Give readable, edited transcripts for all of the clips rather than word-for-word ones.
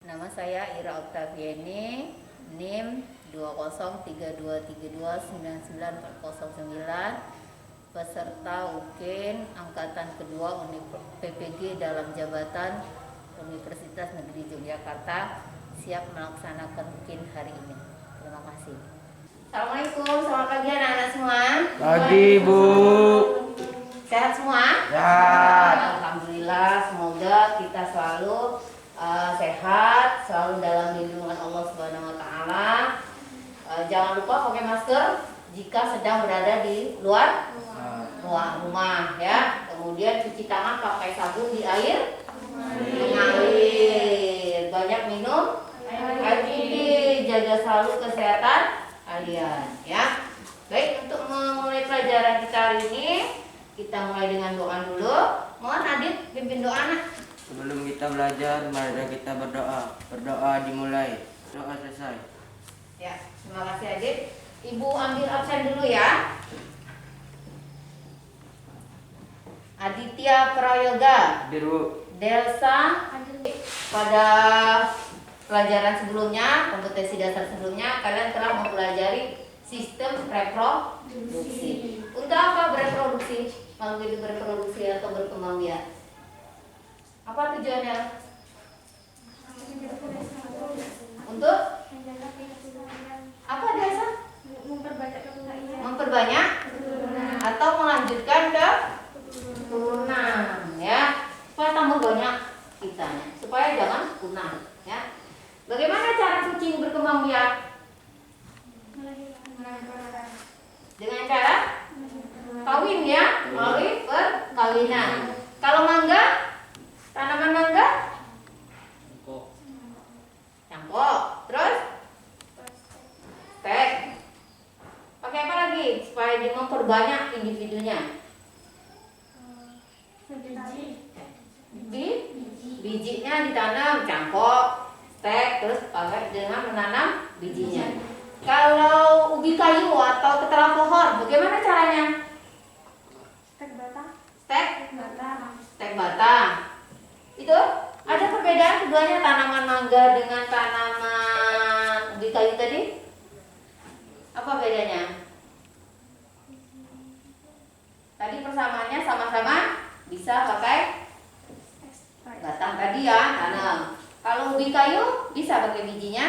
Nama saya Ira Oktaviani, NIM 20323299409, peserta UKIN Angkatan Kedua PPG dalam jabatan Universitas Negeri Yogyakarta, siap melaksanakan UKIN hari ini. Terima kasih. Assalamualaikum, selamat pagi anak-anak semua. Pagi, Bu. Sehat semua? Sehat. Alhamdulillah, semoga kita selalu sehat, selalu dalam lindungan Allah Subhanahu wa Ta'ala. Jangan lupa pakai masker jika sedang berada di luar rumah ya. Kemudian cuci tangan pakai sabun di air mengalir. Banyak minum air putih, jaga selalu kesehatan kalian ya. Baik, untuk memulai pelajaran kita hari ini, kita mulai dengan doa dulu. Mohon Adit pimpin doa nak. Sebelum kita belajar, mari kita berdoa. Berdoa dimulai, doa selesai. Ya, terima kasih Adit. Ibu ambil absen dulu ya. Aditya Prayoga, Hadir, Bu. Delsa. Pada pelajaran sebelumnya, kompetensi dasar sebelumnya, kalian telah mempelajari sistem reproduksi. Untuk apa bereproduksi? Makhluk hidup bereproduksi atau berkembang biak? Apa tujuannya? Untuk apa biasa? Memperbanyak atau melanjutkan ke turunan ya, supaya tambah banyak kitanya, supaya jangan punah ya. Bagaimana cara kucing berkembang biak? Dengan cara kawin ya, melalui perkawinan. Kalau mangga, tanaman mangga, cangkok, terus stek. Pakai apa lagi supaya dia memperbanyak individunya? Bijinya ditanam, cangkok, stek, terus pakai dengan menanam bijinya. Kalau ubi kayu atau ketela pohon, bagaimana caranya? Stek batang. Itu ada perbedaan keduanya, tanaman mangga dengan tanaman ubi kayu tadi? Apa bedanya? Tadi persamaannya sama-sama bisa pakai batang tadi ya, tanam. Kalau ubi kayu bisa pakai bijinya?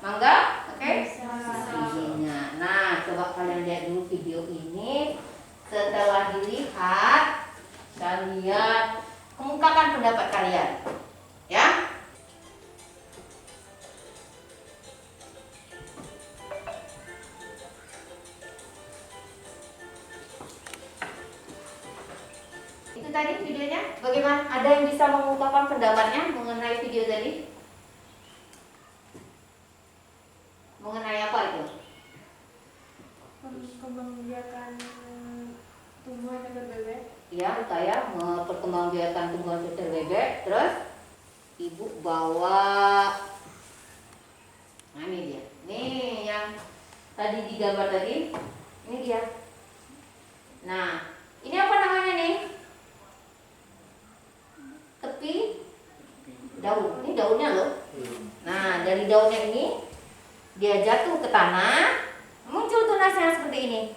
Mangga pakai bijinya. Nah, coba kalian lihat dulu video ini. Setelah dilihat, kalian kemukakan pendapat kalian ya. Itu tadi videonya. Bagaimana? Ada yang bisa mengungkapkan pendapatnya mengenai video tadi? Mengenai apa itu? Perkembangbiakan tumbuhan dan bebek. Ya, kayak memperkembangbiakan tumbuhan dan bebek. Terus ibu bawa, nah ini dia. Nih yang tadi digambar tadi, ini dia. Nah, ini apa namanya nih? Tepi daun. Ini daunnya loh. Nah, dari daunnya ini dia jatuh ke tanah, muncul tunasnya seperti ini.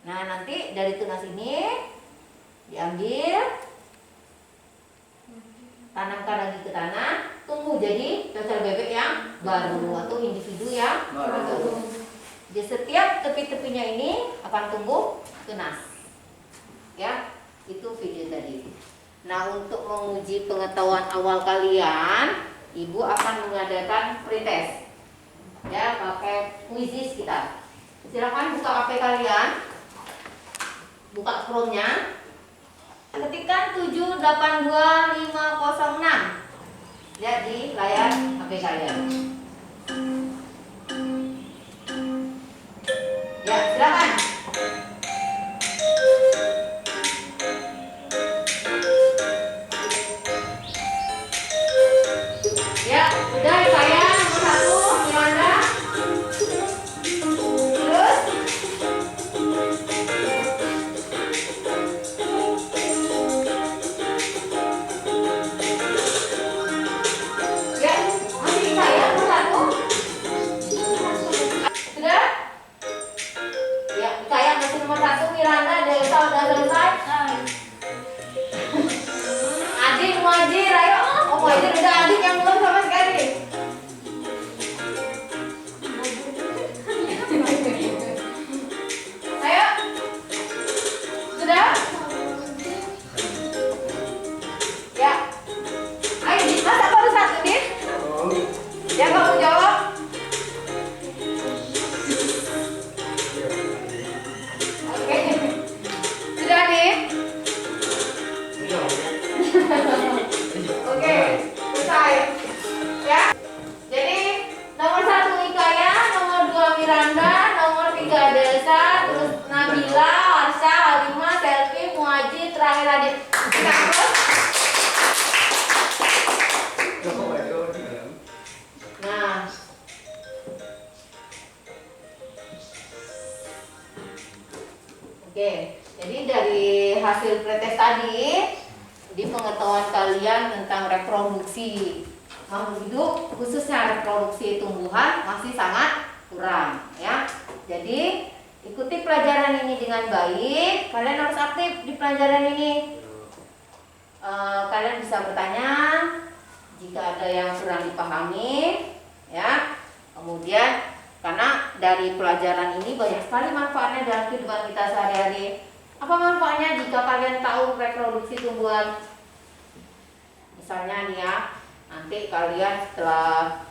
Nah, nanti dari tunas ini diambil, tanamkan lagi ke tanah, tumbuh jadi cocol bebek yang baru atau individu yang baru. Di setiap tepi-tepinya ini akan tumbuh tunas. Ya, itu video tadi. Nah, untuk menguji pengetahuan awal kalian, ibu akan mengadakan pretest. Ya, pakai quizzes kita. Silakan buka HP kalian. Buka Chrome-nya. Ketikkan 782506. Lihat di layar HP kalian. Ya, silakan. Ya, udah saya nomor 1, Yolanda. Terus Fajar udah adik yang belum sama sekali. Ayo. Sudah? Ya. Ayo, Dit. Masa baru satu, Dit? Ya, kamu jawab. Oke. Sudah, Dit? Oke, selesai. Ya. Jadi, nomor 1 Ikaya, nomor 2 Miranda, nomor 3 Desa, terus Nabila, Arsha, Halimah, Selvi, Muaji, terakhir Adit. Terus? Nah, oke, jadi dari hasil pretest tadi, di pengetahuan kalian tentang reproduksi makhluk hidup, khususnya reproduksi tumbuhan masih sangat kurang, ya. Jadi ikuti pelajaran ini dengan baik. Kalian harus aktif di pelajaran ini. Kalian bisa bertanya jika ada yang kurang dipahami, ya. Kemudian karena dari pelajaran ini banyak sekali manfaatnya dalam kehidupan kita sehari-hari. Apa manfaatnya jika kalian tahu reproduksi tumbuhan? Misalnya nih ya, nanti kalian setelah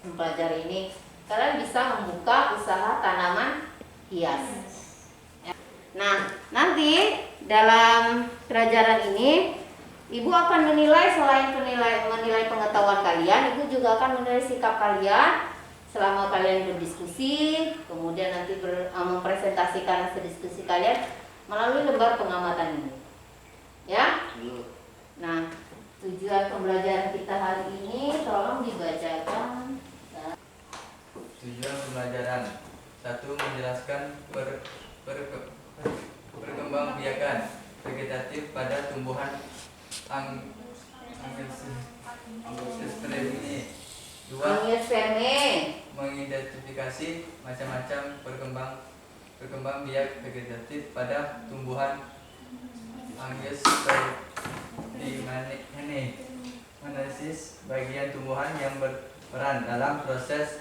mempelajari ini, kalian bisa membuka usaha tanaman hias. Nah, nanti dalam pelajaran ini Ibu akan menilai, selain menilai pengetahuan kalian, Ibu juga akan menilai sikap kalian selama kalian berdiskusi, kemudian nanti mempresentasikan hasil diskusi kalian melalui lembar pengamatan ini. Ya? Nah, tujuan pembelajaran kita hari ini tolong dibacakan. Tujuan pembelajaran 1. Menjelaskan perkembangbiakan vegetatif pada tumbuhan Angiospermae. 2. Mengidentifikasi macam-macam perkembangbiak vegetatif pada tumbuhan Angiospermae. Menganalisis bagian tumbuhan yang berperan dalam proses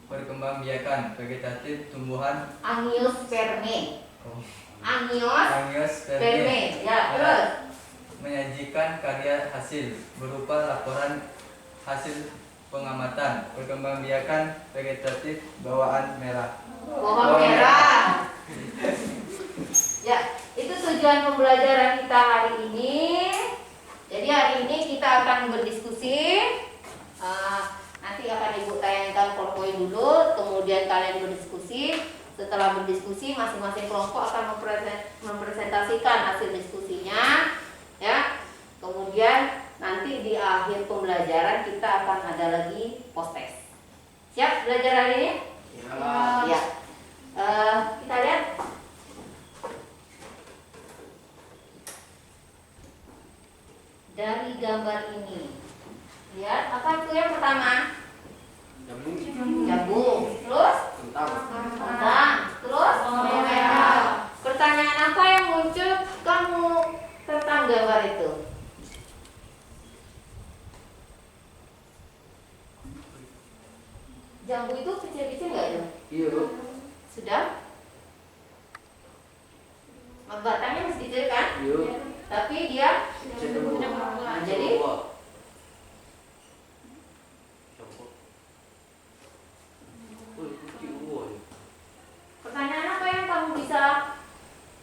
perkembangbiakan vegetatif tumbuhan Angiospermae. Oh. Angiospermae. Ya, terus menyajikan karya hasil berupa laporan hasil pengamatan perkembangbiakan vegetatif bawaan merah. Bawang merah. Ya, itu tujuan pembelajaran kita hari ini. Jadi hari ini kita akan berdiskusi. Nanti akan Ibu tayangkan PowerPoint dulu, kemudian kalian berdiskusi. Setelah berdiskusi, masing-masing kelompok akan mempresentasikan hasil diskusinya. Ya, kemudian nanti di akhir pembelajaran kita akan ada lagi post test. Siap belajar hari ini? Ya. Kita lihat. Dari gambar ini, lihat apa itu yang pertama? Jagung. Terus? Kentang. Terus? Merah. Pertanyaan apa yang muncul kamu tentang gambar itu? Jambu itu kecil-kecil nggak ya? Iya, Bu. Sudah? Batangnya masih kecil kan? Iya. Tapi dia Cenderung. Nah, jadi pertanyaan apa yang kamu bisa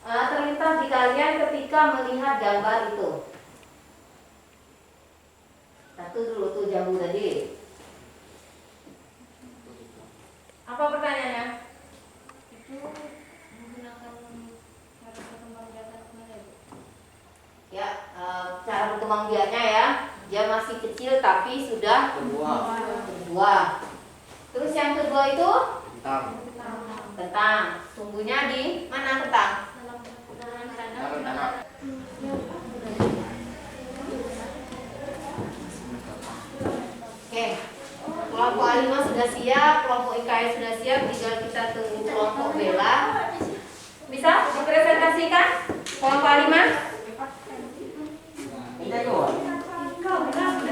terlintas di kalian ketika melihat gambar itu? Satu dulu tuh jambu tadi. Apa pertanyaannya? Itu menggunakan cara perkembangbiakan kemana, Bu? Ya, cara berkembangbiaknya ya. Dia masih kecil tapi sudah berbuah. Terus yang kedua itu kentang. Tumbuhnya di mana kentang? Dalam tanah. Oke. Kelompok A5 sudah siap, kelompok IKS sudah siap, tinggal kita tunggu kelompok Bella. Bisa dipresentasikan kelompok A5? Kita jawab. Kau berapa?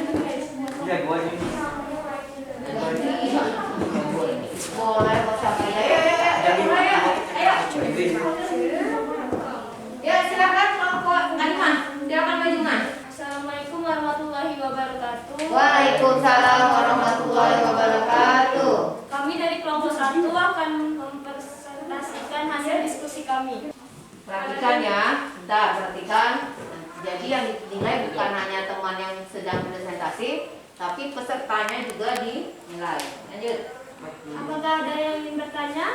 wabarakatuh. Waalaikumsalam warahmatullahi wabarakatuh. Kami dari kelompok 1 akan mempresentasikan hasil diskusi kami. Perhatikan ya, bentar, perhatikan. Jadi yang dinilai bukan hanya teman yang sedang presentasi, tapi pesertanya juga dinilai. Lanjut. Apakah ada yang ingin bertanya?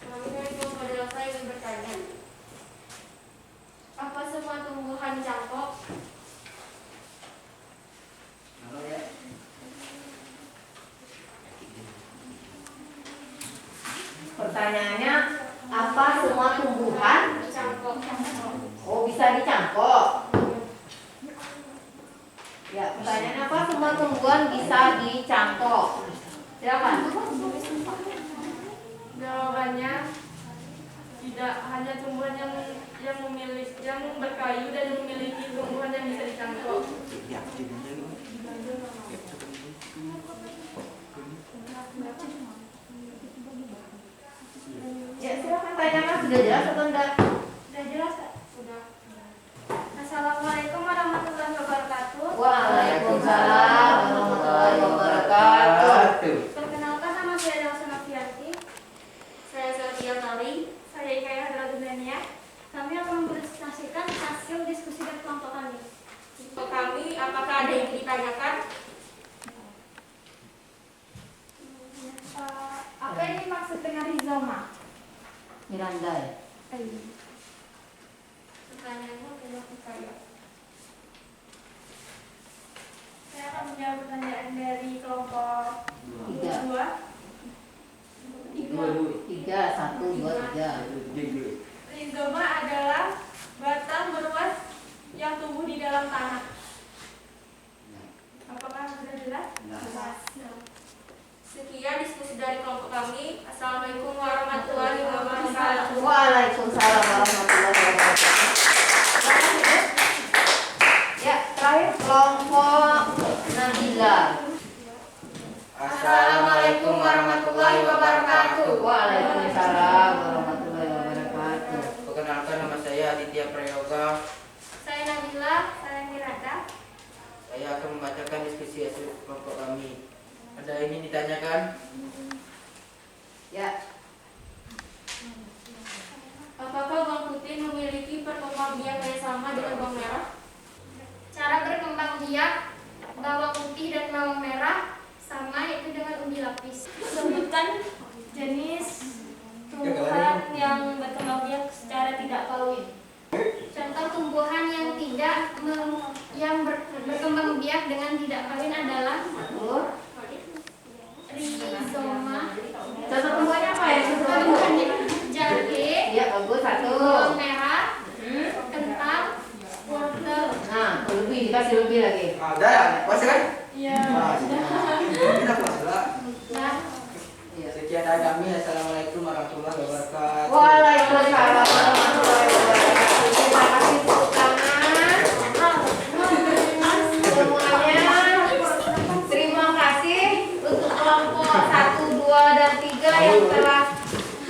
Kami dari kelompok delta ingin bertanya, apa semua tumbuhan cangkok? Pertanyaannya, apa semua tumbuhan? Cangkok. Oh, bisa dicangkok. Ya, pertanyaannya apa semua tumbuhan bisa dicangkok? Silakan. Jawabannya tidak hanya tumbuhan yang berkayu dan memiliki tumbuhan yang bisa dicangkok. Ya, silakan tanyakan, sudah jelas atau enggak? Sudah jelas, Kak? Sudah. Assalamualaikum warahmatullahi wabarakatuh. Waalaikumsalam warahmatullahi wabarakatuh. Perkenalkan, nama saya Delsa Novianti. Saya Sofia Tali. Saya Ikaya Hadradunania. Kami akan mempresentasikan hasil diskusi dari kelompok kami. Kelompok kami, apakah ada yang ditanyakan? Apa yang dimaksud dengan rizoma? Miranda ya? Pertanyaannya belum saya. Saya akan menjawab pertanyaan dari kelompok Tiga. 3, 1, 2, 3. Rizoma adalah batang beruas yang tumbuh di dalam tanah. Apakah sudah jelas? Jelas. Sekian diskusi dari kelompok kami. Assalamualaikum warahmatullahi wabarakatuh. Waalaikumsalam warahmatullahi wabarakatuh. Ya, terakhir kelompok Nabila. Assalamualaikum warahmatullahi wabarakatuh. Waalaikumsalam warahmatullahi wabarakatuh. Perkenalkan, nama saya Aditya Prayoga. Saya Nabila, saya Miranda. Saya akan membacakan diskusi hasil kelompok kami. Ada yang ingin ditanyakan? Ya, Apakah bawang putih memiliki perkembangbiak yang sama dengan bawang merah? Cara berkembang biak bawang putih dan bawang merah sama, yaitu dengan undi lapis. Sebutkan jenis tumbuhan yang berkembang biak secara tidak kawin. Contoh tumbuhan yang berkembang biak dengan tidak kawin adalah satu. rizoma, Contoh tumbuhannya apa ya? jahe, Ya, bagus, satu. bawang merah, kentang, wortel. Nah, lebih, dikasih lebih lagi. Ada ya? Puas kan? Iya. Kita puas lah. Nah, Iya. Sekian dari kami. Assalamualaikum warahmatullahi wabarakatuh. Waalaikumsalam warahmatullahi wabarakatuh. Terima kasih tepuk tangan. Semuanya. Terima kasih untuk kelompok 1, 2, dan 3 yang telah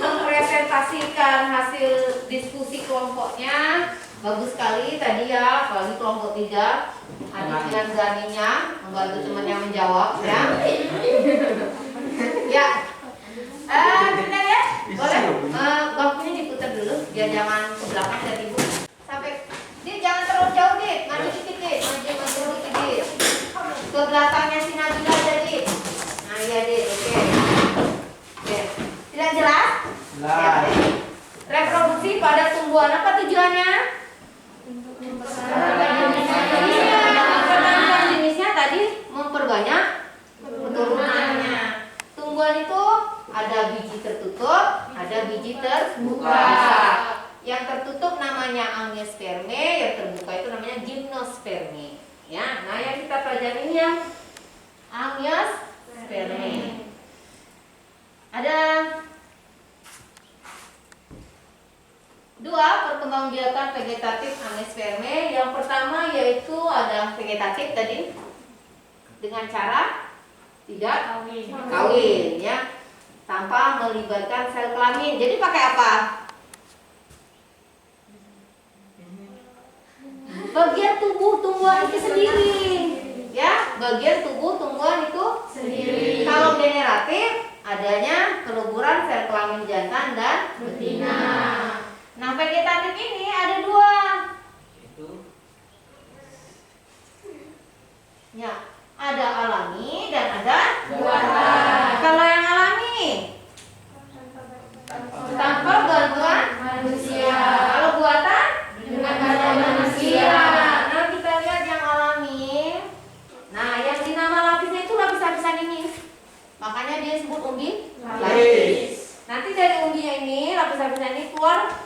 mempresentasikan hasil diskusi kelompoknya. Bagus sekali tadi ya, apalagi kelompok 3. Adit dengan Zaninya membantu temannya menjawab ya. Ya. Bentar ya. Boleh? Bangkunya diputar dulu biar jangan ke belakang dan ibu. Sampai Dit, jangan terlalu jauh, Dit. Maju dikit, Dit. Maju dikit, Dit. Ke belakangnya si Nabila aja, Dit. Nah, iya, Dit. Oke. Oke. Tidak jelas? Ya, Dit. Reproduksi pada tumbuhan apa tujuannya? Memperbanyak jenisnya tadi, memperbanyak keturunannya. Tumbuhan itu ada biji tertutup, ada biji terbuka. Yang tertutup namanya angiosperme, yang terbuka itu namanya gymnosperme. Ya, nah yang kita pelajari ini yang angiosperme. Ada dua perkembangbiakan vegetatif angiosperme. Yang pertama yaitu ada vegetatif tadi dengan cara tidak kawin ya. tanpa melibatkan sel kelamin. Jadi pakai apa? Bagian tubuh tumbuhan itu sendiri, ya, bagian tubuh tumbuhan itu sendiri. Kalau generatif, adanya keluburan sel kelamin jantan dan betina. Nah, vegetatif ini ada dua. Ya, ada alami dan ada buatan. Kalau yang alami tanpa bantuan manusia. Kalau buatan dengan bantuan manusia. Nah, kita lihat yang alami. Nah, yang dinama lapisnya itu lapis-lapisan ini. Makanya dia disebut umbi lapis. Nanti dari umbinya ini, lapis-lapisan ini keluar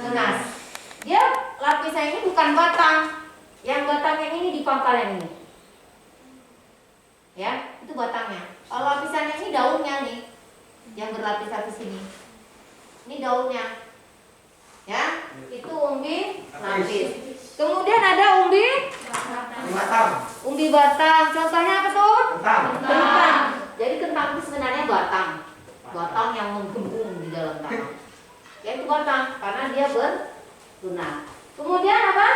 tunas. Dia lapisnya ini bukan batang. Yang batangnya ini di pangkal yang ini. Ya, itu batangnya. Kalau lapisannya ini daunnya nih. Yang berlapis-lapis ini. Ini daunnya. Ya, itu umbi lapis. Kemudian ada umbi Batang. umbi batang. Contohnya apa tuh? Kentang. Jadi kentang itu sebenarnya batang. Batang yang menggembung di dalam tanah. Ya, itu batang karena dia bertunas. Kemudian apa?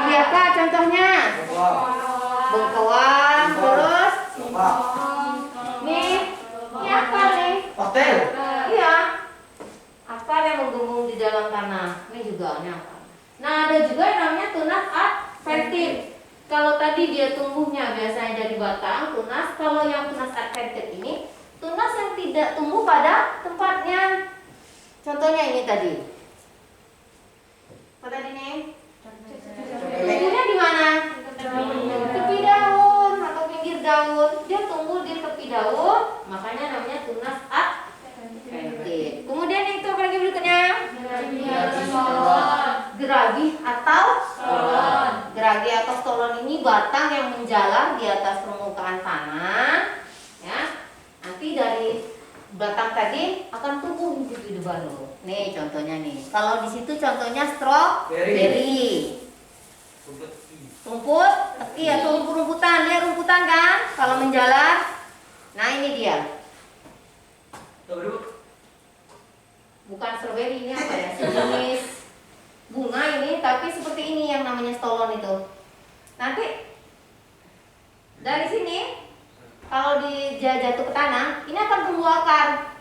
Biaka contohnya. Bengkoang, terus nih, ini apa nih? Hotel. Iya, akar yang menggembung di dalam tanah. Ini juga ini akar. Nah, ada juga yang namanya tunas adventif. Kalau tadi dia tumbuhnya biasanya dari batang, tunas. Kalau yang tunas adventif ini, tunas yang tidak tumbuh pada tempatnya. Contohnya ini tadi. Apa tadi nih? Tumbuhnya di mana? Tepi daun atau pinggir daun. Dia tumbuh di tepi daun, makanya namanya tunas adventif. Kemudian itu apa lagi berikutnya? Geragi atau stolon. Geragi atau stolon ini batang yang menjalar di atas permukaan tanah. Ya, nanti dari batang tadi akan tumbuh individu baru. Nih contohnya nih. Kalau di situ contohnya stroberi. Rumput, teki atau rumputan. Lihat rumputan kan? Kalau menjalar. Nah, ini dia. Bukan stroberi, ini apa ya? Sejenis bunga ini, tapi seperti ini yang namanya stolon itu. Nanti dari sini kalau jatuh ke tanah, ini akan tumbuh akar.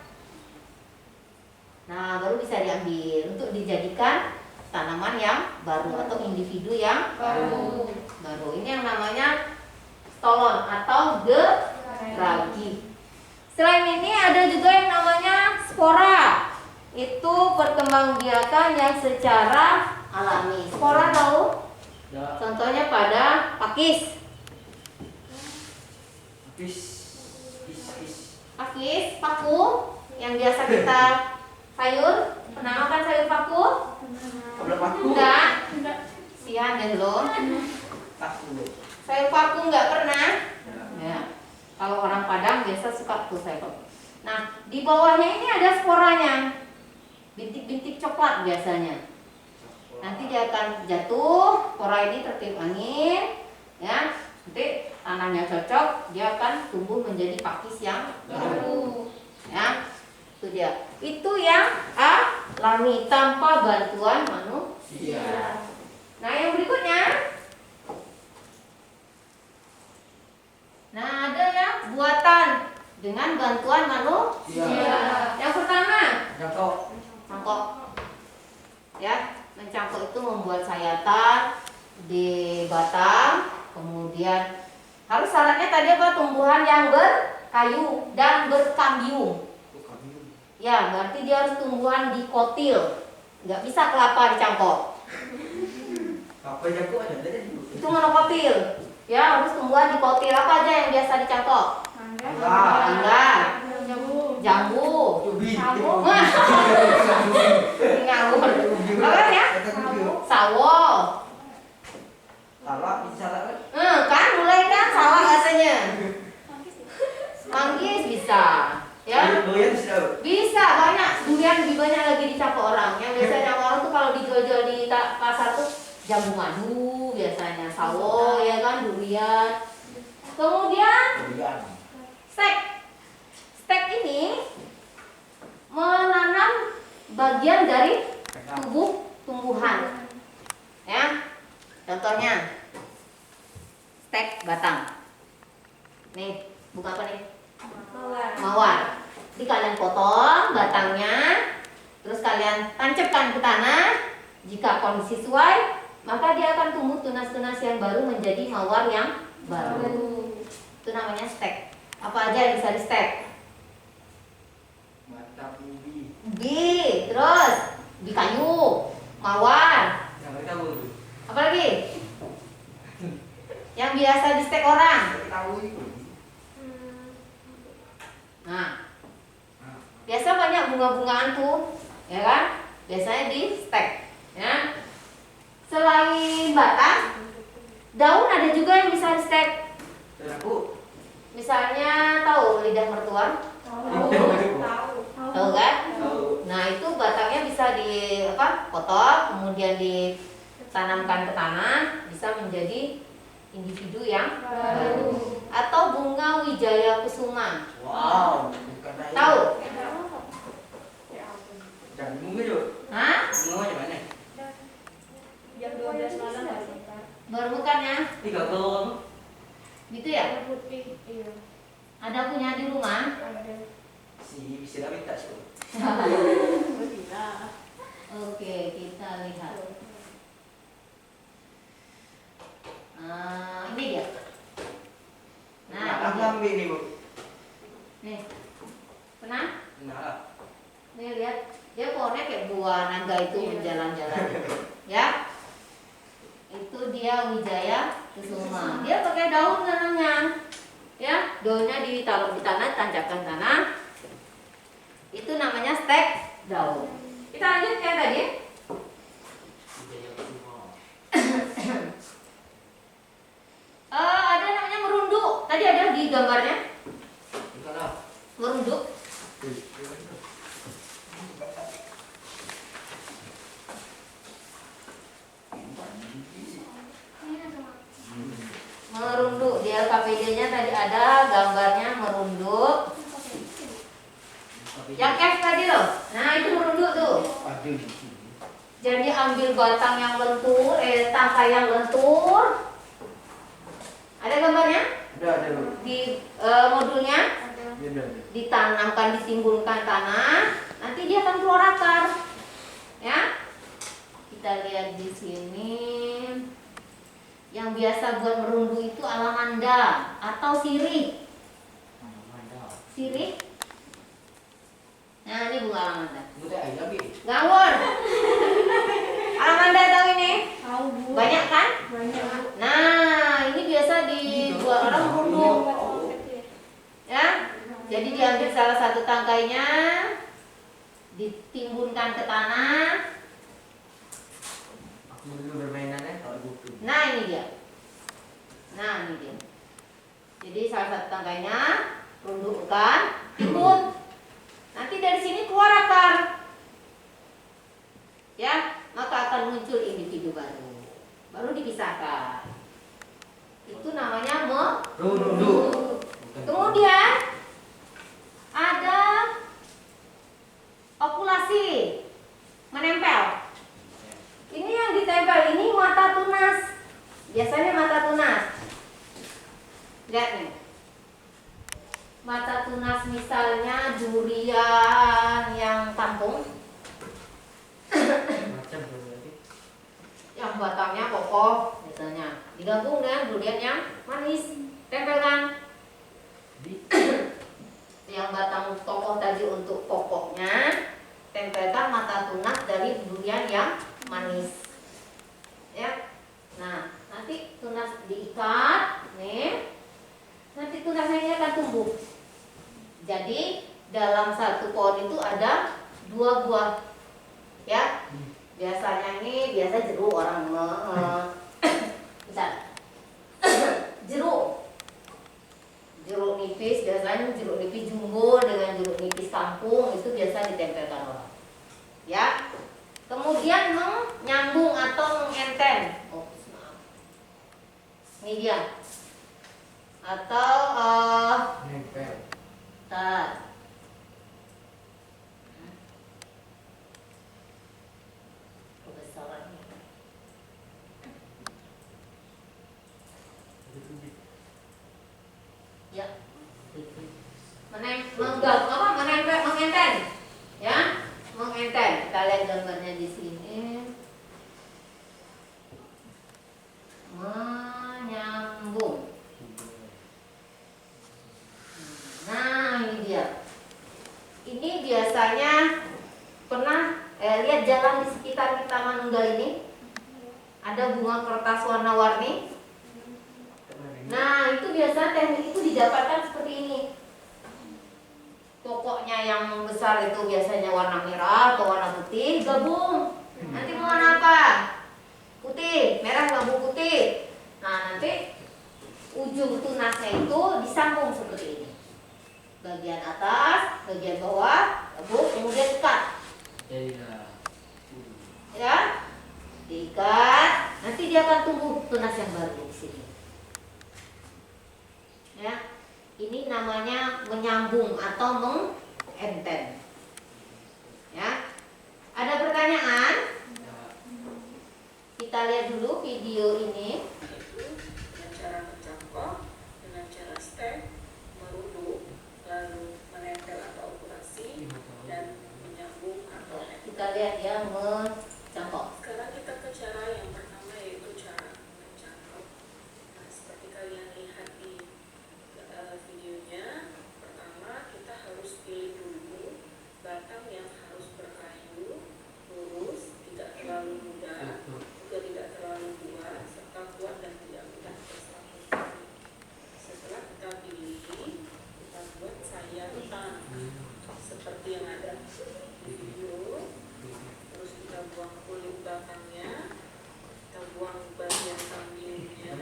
Nah, baru bisa diambil untuk dijadikan tanaman yang baru atau individu yang baru. Ini yang namanya stolon atau geragi. Selain ini ada juga yang namanya spora. Itu perkembangbiakan yang secara alami. Spora tahu? Contohnya pada pakis. Pakis, paku yang biasa kita sayur. Pernah makan sayur paku? Enggak. Sian deh lo. Sayur paku enggak pernah? Ya. Kalau orang Padang biasa suka tuh sayur paku. Nah, di bawahnya ini ada sporanya. Bintik-bintik coklat biasanya. Nanti dia akan jatuh, spora ini tertiup angin, ya. Nanti tanahnya cocok, dia akan tumbuh menjadi pakis yang baru. Ya. Itu dia. Itu yang alami tanpa bantuan manusia. Nah, yang berikutnya. Nah, ada yang buatan dengan bantuan manusia. Yang pertama, cangkok. Ya, mencangkok itu membuat sayatan di batang. Kemudian harus syaratnya tadi apa? Tumbuhan yang berkayu dan berkambium. Ya, berarti dia harus tumbuhan di kotil. Nggak bisa kelapa dicangkok. Itu monokotil. Ya, harus tumbuhan di kotil. Apa aja yang biasa dicangkok? Mangga, jambu, ngawur. Apa ya? Sawo. Kan mulai kan salah katanya. Manggis bisa. Ya. Bisa banyak. Durian lebih banyak lagi dicangkok orang. Yang biasanya orang tuh kalau dijual-jual di pasar tuh jambu madu biasanya, sawo ya kan, durian. Kemudian stek. stek ini menanam bagian dari tumbuhan. Ya. Contohnya stek batang. Nih, bukan apa nih? Mawar. Jadi kalian potong batangnya, terus kalian tancapkan ke tanah. Jika kondisi sesuai, maka dia akan tumbuh tunas-tunas yang baru menjadi mawar yang baru. Itu namanya stek. Apa aja yang bisa di stek? Mata ubi. Ubi, terus ubi kayu, mawar. Yang mereka tahu. Apa lagi? Yang biasa di stek orang. Tahu itu. Nah, biasa banyak bunga-bungaan tuh, ya kan? Biasanya di stek, ya. Selain batang, daun ada juga yang bisa di stek. Aku. Misalnya tahu lidah mertua? Tahu kan? Nah, itu batangnya bisa potong, kemudian ditanamkan ke tanah, bisa menjadi individu yang baru. Atau bunga wijaya kusuma. Wow. Tahu? Jangan bunga yuk. Hah? Bunga mana? Jam 12 malam Baru bukan ya? Tiga belum. Gitu ya? putih. Iya. Ada punya di rumah? Ada. Si bisa minta sih. Oke, kita lihat. Ini dia. Nah, ini dia. ambil ini bu. Nih. Pernah? Nah. Nih lihat. Dia pohonnya kayak buah naga itu menjalan-jalan. Ya. Itu dia wijaya kusuma. Dia pakai daun tanamnya. Ya, daunnya ditaruh di tanah, tancapkan tanah. Itu namanya stek daun. Kita lanjut yang tadi. Ada namanya merunduk. Tadi ada di gambarnya. Merunduk. Merunduk. Di LKPD-nya tadi ada gambarnya merunduk. Yang F tadi loh. Nah, itu merunduk tuh. Jadi ambil batang yang lentur, tangkai yang lentur. Ada gambarnya? Ada. Di modulnya ditanamkan, ditimbulkan tanah, nanti dia akan keluar akar. Ya. Kita lihat di sini. Yang biasa buat merunduk itu alamanda atau sirih. Sirih. Nah, ini bunga alamanda. Ngawur. Alamanda tahu ini? Tahu Bu. Banyak kan? Banyak. Nah, ini biasa dibuat orang merunduk. Ya. Jadi diambil salah satu tangkainya, ditimbunkan ke tanah. Aku dulu bermainannya kalau buku. Nah, ini dia. Nah, ini dia. Jadi salah satu tangkainya rundukkan, timbun. Nanti dari sini keluar akar. Ya, maka akan muncul individu baru. Baru dipisahkan. Itu namanya merunduk. Kemudian ada okulasi, menempel. Ini yang ditempel ini mata tunas. Biasanya mata tunas. Lihat nih. Mata tunas misalnya durian yang kampung. Yang batangnya kokoh misalnya. Digabung dengan durian yang manis. Tempelkan. Yang batang kokoh tadi untuk pokoknya, tempelkan mata tunas dari durian yang manis. Ya. Nah, nanti tunas diikat, nih. Nanti tunasnya ini akan tumbuh. Jadi dalam satu pohon itu ada 2 buah. Ya. Biasanya ini jeruk orang bisa. Jeruk nipis, biasanya jeruk nipis jumbo dengan jeruk nipis kampung itu biasa ditempelkan orang. Ya. Kemudian menyambung atau mengenten. Oh, maaf. Ini dia. Atau Mengenten, ya, mengenten. Kita lihat gambarnya di sini. Menyambung. Nah, ini dia. Ini biasanya pernah lihat jalan di sekitar kita Manunggal ini? Ada bunga kertas warna-warni. Nah, itu biasanya teknik itu didapatkan seperti ini. Pokoknya yang besar itu biasanya warna merah atau warna putih, gabung. Nanti mau warna apa? Putih, merah gabung putih. Nah, nanti ujung tunasnya itu disambung seperti ini. Bagian atas, bagian bawah, gabung, kemudian ikat. Ya, diikat. Nanti dia akan tumbuh tunas yang baru di sini. Ya, ini namanya menyambung atau mengenten. Ya, ada pertanyaan? Kita lihat dulu video ini. Dengan cara mencangkok, dengan cara stek, merunduk, lalu menempel atau operasi, dan menyambung atau Kita lihat ya, mencangkok. Sekarang kita ke cara yang pertama, yaitu cara mencangkok. Nah, seperti kalian lihat di videonya, pertama kita harus pilih dulu batang yang harus berkayu, lurus, tidak terlalu muda, juga tidak terlalu tua, serta kuat dan tidak mudah tersangkut. Setelah kita pilih, kita buat sayatan seperti yang ada di video. Terus kita buang kulit batangnya, kita buang bagian kambiumnya.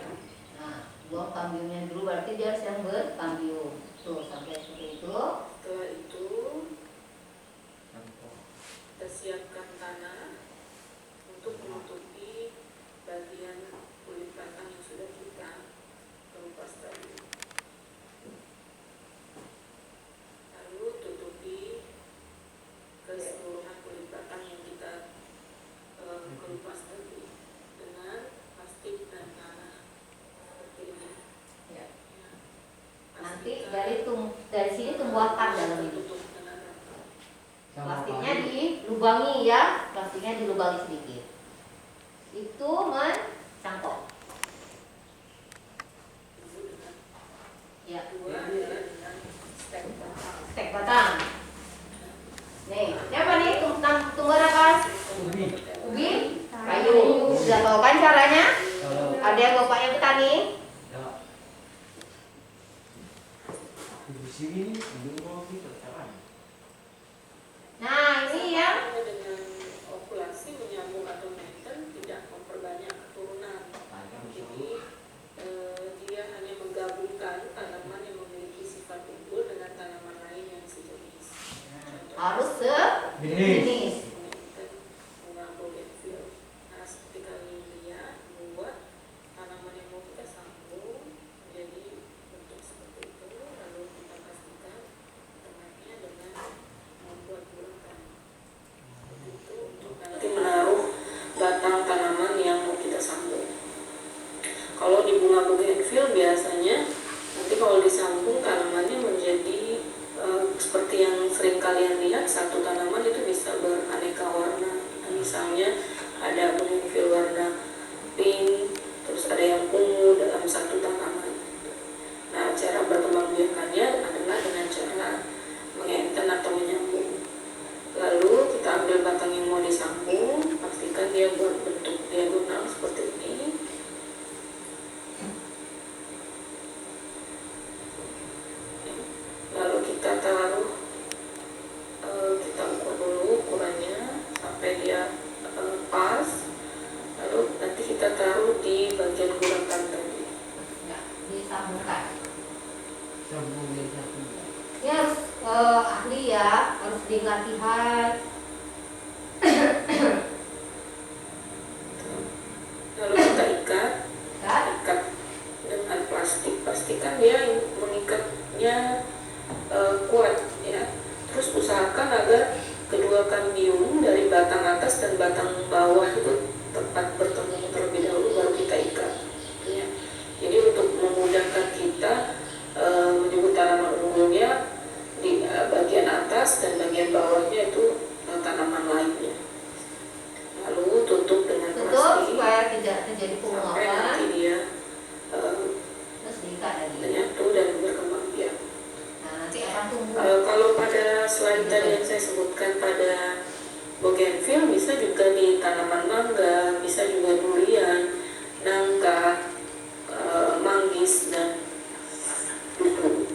Nah, buang kambiumnya dulu, berarti dia harus yang berkambium. Tuh, sampai seperti itu. Setelah itu kita siapkan tanah untuk menutupi bagian kulit batang yang sudah kita kelupas tadi. Lalu tutupi keseluruhan kulit batang yang kita kelupas tadi dengan plastik dan tanah seperti ini. Ya. Ya. Nanti Pastikan dari sini tumbuh akar dalam ini. tertutup dengan rapat. Plastiknya dilubangi ya, plastiknya dilubangi sedikit. Itu mencangkok. Itu dengan Ya, dua adalah dengan stek batang. stek batang. Nih, ini apa nih? Tumbuhan apa? Ubi, kayu. Sudah tahu kan caranya? Ada yang bapaknya petani? Nah, ini yang Dengan okulasi menyambung atau menten tidak memperbanyak keturunan. Jadi dia hanya menggabungkan tanaman yang memiliki sifat unggul dengan tanaman lain yang sejenis. harus sejenis. Menten bunga bougainville. Nah, seperti kalian lihat, membuat tanaman yang mau kita sambung menjadi bentuk seperti itu. Lalu kita pastikan tengahnya dengan membuat bulatan. Itu untuk nanti menaruh batang tanaman yang mau kita sambung. Kalau di bunga bougainville biasanya nanti kalau disambung tanamannya menjadi seperti yang sering kalian lihat, satu tanaman itu bisa beraneka warna. Nah, misalnya ada bougainville warna pink, terus ada yang ungu dalam satu tanaman. Nah, cara berkembang biakannya adalah dengan cara mengenten atau menyambung. Lalu kita ambil batang yang mau disambung, pastikan dia buat bentuk diagonal seperti ini. Lalu kita taruh, kita ukur dulu ukurannya sampai dia pas. Lalu nanti kita taruh di bagian guratan tadi. Ya, disambungkan. Sambung dan sambung. Ini harus ahli ya, harus latihan. Lalu kita ikat Kan? dengan plastik. Pastikan dia mengikatnya kuat ya. Terus usahakan agar kedua kambium dari batang atas dan batang bawah itu tepat bertemu terlebih dahulu, baru kita ikat ya. Jadi untuk memudahkan kita menyebut tanaman unggul bougainville bisa juga di tanaman mangga, bisa juga durian, nangka, manggis, dan duku.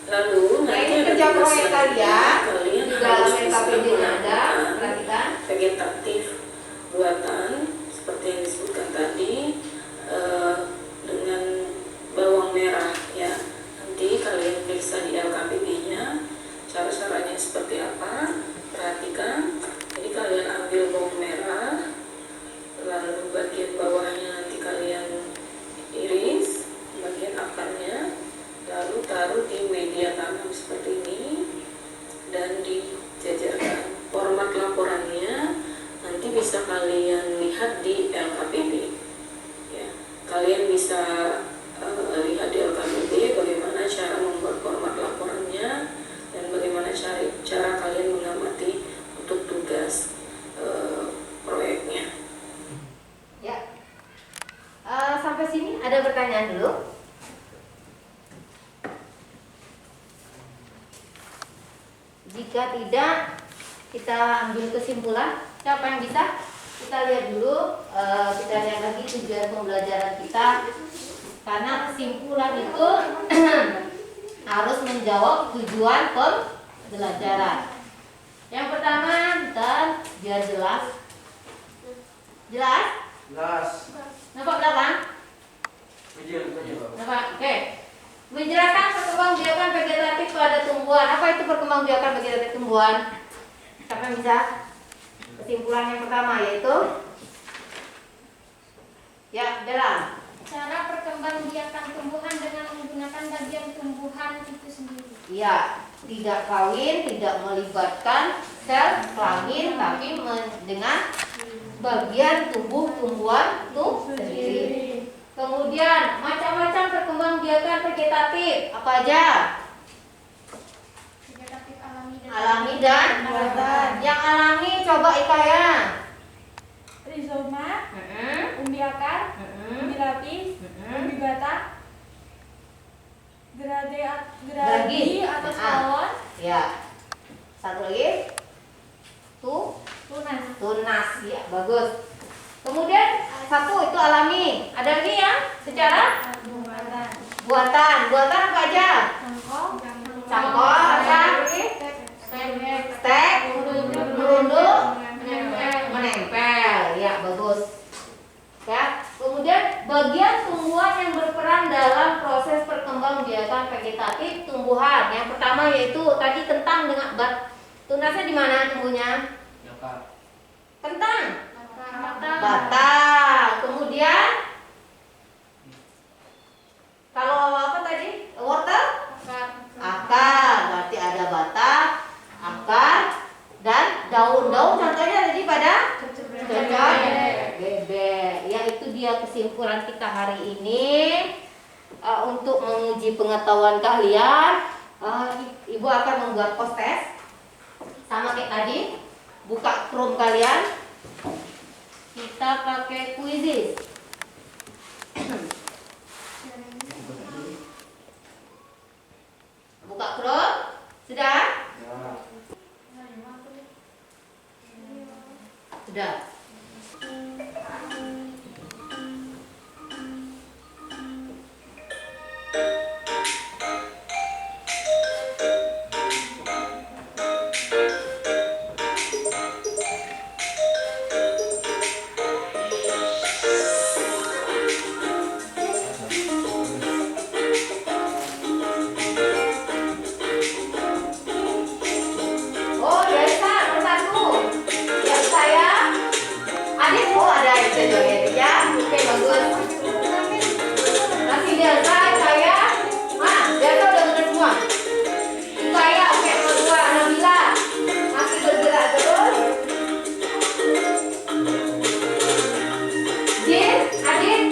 Lalu Nah, nanti ini ada kerja tugas proyek selanjutnya, kalian di dalam harus bisa LKPD-nya ada, melakukan perhatikan. vegetatif buatan seperti yang disebutkan tadi, dengan bawang merah ya. Nanti kalian periksa di LKPD-nya cara-caranya seperti apa. Perhatikan, jadi kalian ambil bawang merah, lalu bagian bawahnya nanti kalian iris, bagian akarnya, lalu taruh di media tanam seperti ini dan dijajarkan. Format laporannya nanti bisa kalian lihat di LKPD ya. Kalian bisa lihat di LKPD bagaimana cara membuat format laporannya dan bagaimana cara kalian mengamati untuk tugas proyeknya. Ya. Sampai sini ada pertanyaan dulu? Jika tidak, kita ambil kesimpulan. Siapa yang bisa? Kita lihat dulu, kita lihat lagi tujuan pembelajaran kita. Karena kesimpulan itu harus menjawab tujuan pembelajaran. Yang pertama, dan biar jelas. Jelas? Jelas. Nampak belakang? Nampak? Oke. Menjelaskan perkembangbiakan vegetatif pada tumbuhan. Apa itu perkembangbiakan vegetatif tumbuhan? Siapa yang bisa? Kesimpulan yang pertama yaitu ya, jalan. Cara perkembangbiakan tumbuhan dengan menggunakan bagian tumbuhan itu sendiri. Iya, tidak kawin, tidak melibatkan sel kelamin, tapi dengan bagian tumbuh-tumbuhan itu sendiri. Kemudian macam-macam perkembangbiakan vegetatif. Apa aja? Vegetatif alami Alami dan buatan. Yang alami coba Ikaya. Rizoma, Mm-mm. umbi akar, Mm-mm. umbi lapis, Mm-mm. umbi batang, geradi Geragi. atau Ah. salon, Ya. Satu lagi. tunas. Tunas ya, bagus. Kemudian satu itu alami. Ada lagi yang secara Buatan. buatan. Buatan apa aja? Cangkok, Cangkok, apa? Stek, merunduk, menempel. Ya, bagus. Ya. Kemudian bagian tumbuhan yang berperan dalam proses perkembangbiakan vegetatif tumbuhan. Yang pertama yaitu tadi kentang dengan tunasnya di mana tumbuhnya? Kentang. Batang. Kemudian kalau apa tadi? Wortel? Akar. Berarti ada batang, akar, dan daun-daun. Contohnya tadi pada cocok bebek. Ya, itu dia kesimpulan kita hari ini. Untuk menguji pengetahuan kalian, Ibu akan membuat post test sama kayak tadi. Buka Chrome kalian. Kita pakai quizzes. Buka Chrome. Sudah? Sudah. Oh, biasa nomor 1. Yang saya Adit, oh ada itu joget ya. Oke, bagus. Masih biasa saya. Biasa udah bener semua. Saya oke, nomor 2 Nabila. Masih bergerak terus. Jin, Adit.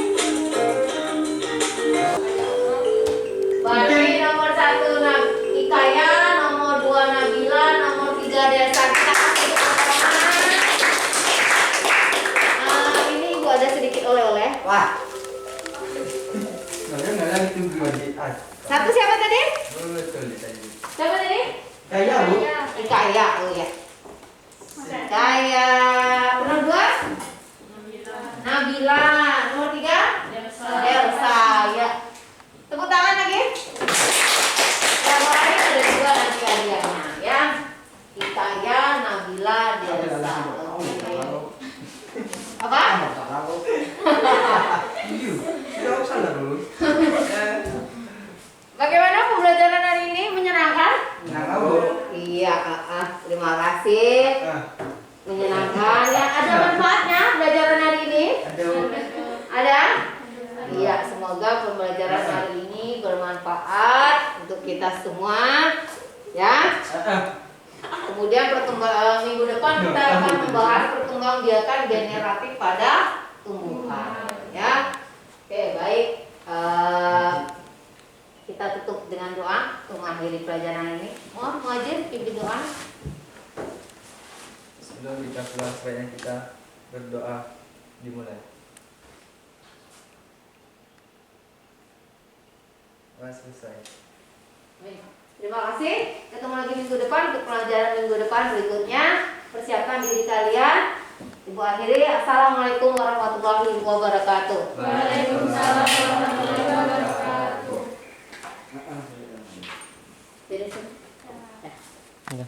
Berarti nomor 1 Ikaya, nomor 2 Nabila, nomor 3 Desa. Kita kasih tepuk tangan. Ini Ibu ada sedikit oleh-oleh. Wah. Nggak lagi tunggu aja. Satu siapa tadi? Betul tadi. Siapa tadi? Kayak Bu. Ya. Hikayat, oh ya. Hikayat. Nomor 2? Nabila. Nomor 3? Elsa. Ya. Tepuk tangan lagi. Yang lain ada 2 nanti hadiahnya ya. Hikayat, Nabila, Elsa. Oke. Apa? Tidak usah lah dulu. Bagaimana pembelajaran hari ini? Menyenangkan? Nah, Bu. Iya, terima kasih. Menyenangkan. Ya, ada manfaatnya pembelajaran hari ini? Ada? Iya, semoga pembelajaran hari ini bermanfaat untuk kita semua. Ya. Kemudian minggu depan kita akan membahas perkembangbiakan generatif pada tumbuhan. Ya. Oke, baik. Kita tutup dengan doa untuk mengakhiri pelajaran ini. Mohon muadzin pimpin doa. Sebelum kita pulang sebaiknya kita berdoa dimulai. Selesai. Terima kasih. Ketemu lagi minggu depan untuk pelajaran minggu depan berikutnya. Persiapkan diri kalian. Ibu akhiri. Assalamualaikum warahmatullahi wabarakatuh. Waalaikumsalam.